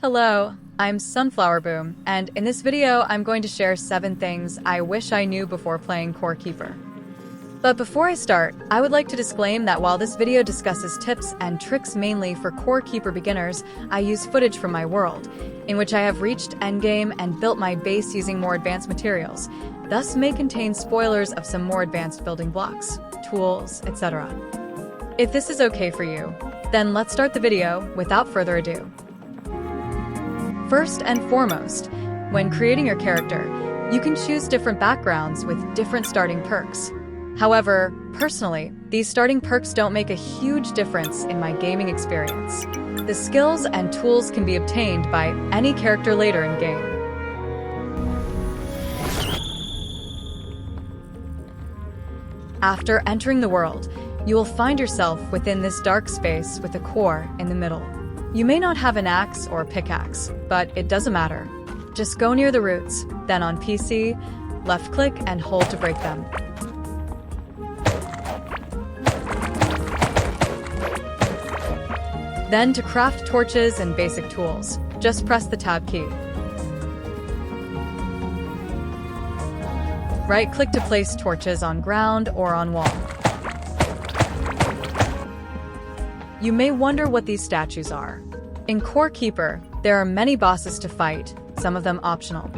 Hello, I'm Sunflower Boom, and in this video I'm going to share 7 things I wish I knew before playing Core Keeper. But before I start, I would like to disclaim that while this video discusses tips and tricks mainly for Core Keeper beginners, I use footage from my world, in which I have reached endgame and built my base using more advanced materials, thus may contain spoilers of some more advanced building blocks, tools, etc. If this is okay for you, then let's start the video without further ado. First and foremost, when creating your character, you can choose different backgrounds with different starting perks. However, personally, these starting perks don't make a huge difference in my gaming experience. The skills and tools can be obtained by any character later in game. After entering the world, you will find yourself within this dark space with a core in the middle. You may not have an axe or pickaxe, but it doesn't matter. Just go near the roots, then on PC, left-click and hold to break them. Then to craft torches and basic tools, just press the tab key. Right-click to place torches on ground or on wall. You may wonder what these statues are. In Core Keeper, there are many bosses to fight, some of them optional.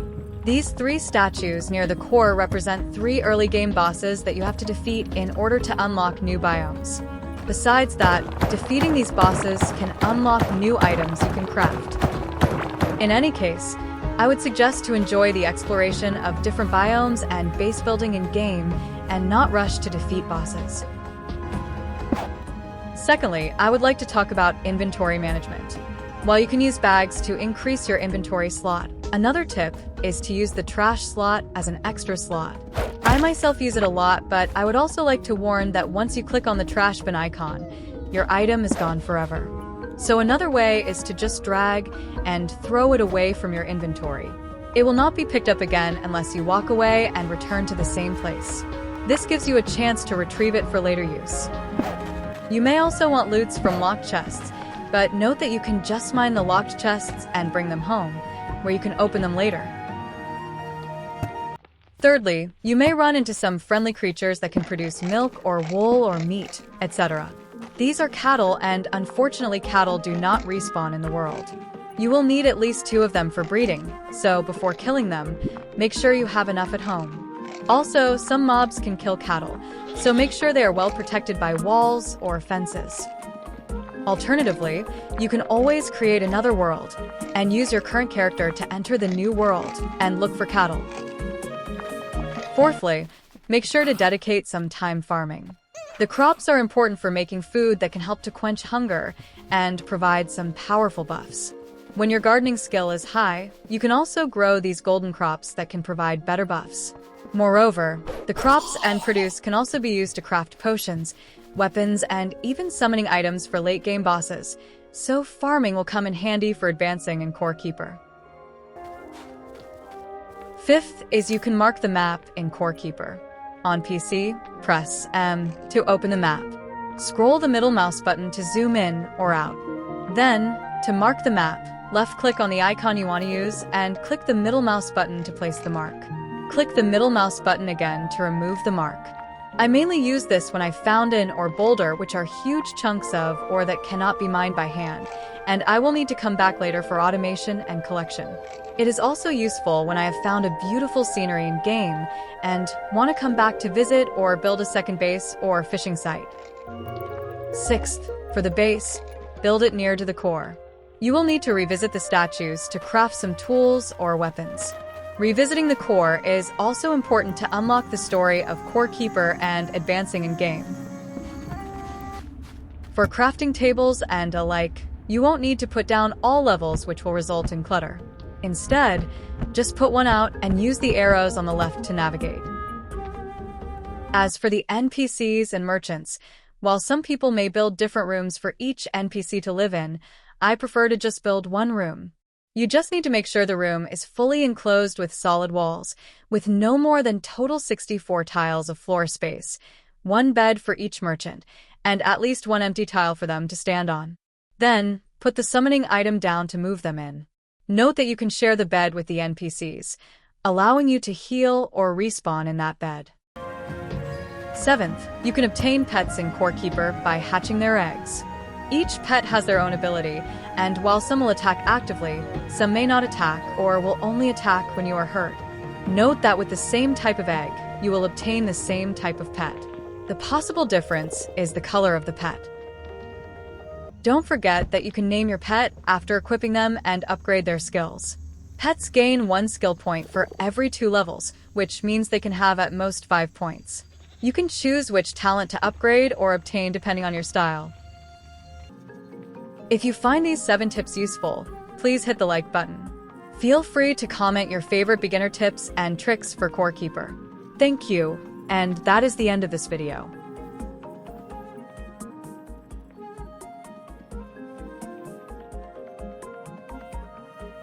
These 3 statues near the core represent 3 early game bosses that you have to defeat in order to unlock new biomes. Besides that, defeating these bosses can unlock new items you can craft. In any case, I would suggest to enjoy the exploration of different biomes and base building in game and not rush to defeat bosses. Secondly, I would like to talk about inventory management. While you can use bags to increase your inventory slot, another tip is to use the trash slot as an extra slot. I myself use it a lot, but I would also like to warn that once you click on the trash bin icon, your item is gone forever. So another way is to just drag and throw it away from your inventory. It will not be picked up again unless you walk away and return to the same place. This gives you a chance to retrieve it for later use. You may also want loots from locked chests, but note that you can just mine the locked chests and bring them home, where you can open them later. Thirdly, you may run into some friendly creatures that can produce milk or wool or meat, etc. These are cattle, and unfortunately cattle do not respawn in the world. You will need at least 2 of them for breeding, so before killing them, make sure you have enough at home. Also, some mobs can kill cattle, so make sure they are well protected by walls or fences. Alternatively, you can always create another world and use your current character to enter the new world and look for cattle. Fourthly, make sure to dedicate some time farming. The crops are important for making food that can help to quench hunger and provide some powerful buffs. When your gardening skill is high, you can also grow these golden crops that can provide better buffs. Moreover, the crops and produce can also be used to craft potions, weapons, and even summoning items for late-game bosses, so farming will come in handy for advancing in Core Keeper. Fifth is you can mark the map in Core Keeper. On PC, press M to open the map. Scroll the middle mouse button to zoom in or out. Then, to mark the map, left-click on the icon you want to use and click the middle mouse button to place the mark. Click the middle mouse button again to remove the mark. I mainly use this when I found an or boulder which are huge chunks of or that cannot be mined by hand, and I will need to come back later for automation and collection. It is also useful when I have found a beautiful scenery in game and want to come back to visit or build a second base or fishing site. Sixth, for the base, build it near to the core. You will need to revisit the statues to craft some tools or weapons. Revisiting the core is also important to unlock the story of Core Keeper and advancing in game. For crafting tables and alike, you won't need to put down all levels, which will result in clutter. Instead, just put one out and use the arrows on the left to navigate. As for the NPCs and merchants, while some people may build different rooms for each NPC to live in, I prefer to just build one room. You just need to make sure the room is fully enclosed with solid walls, with no more than total 64 tiles of floor space, 1 bed for each merchant, and at least 1 empty tile for them to stand on. Then, put the summoning item down to move them in. Note that you can share the bed with the NPCs, allowing you to heal or respawn in that bed. 7th, you can obtain pets in Core Keeper by hatching their eggs. Each pet has their own ability, and while some will attack actively, some may not attack or will only attack when you are hurt. Note that with the same type of egg, you will obtain the same type of pet. The possible difference is the color of the pet. Don't forget that you can name your pet after equipping them and upgrade their skills. Pets gain 1 skill point for every 2 levels, which means they can have at most 5 points. You can choose which talent to upgrade or obtain depending on your style. If you find these 7 tips useful, please hit the like button. Feel free to comment your favorite beginner tips and tricks for Core Keeper. Thank you, and that is the end of this video.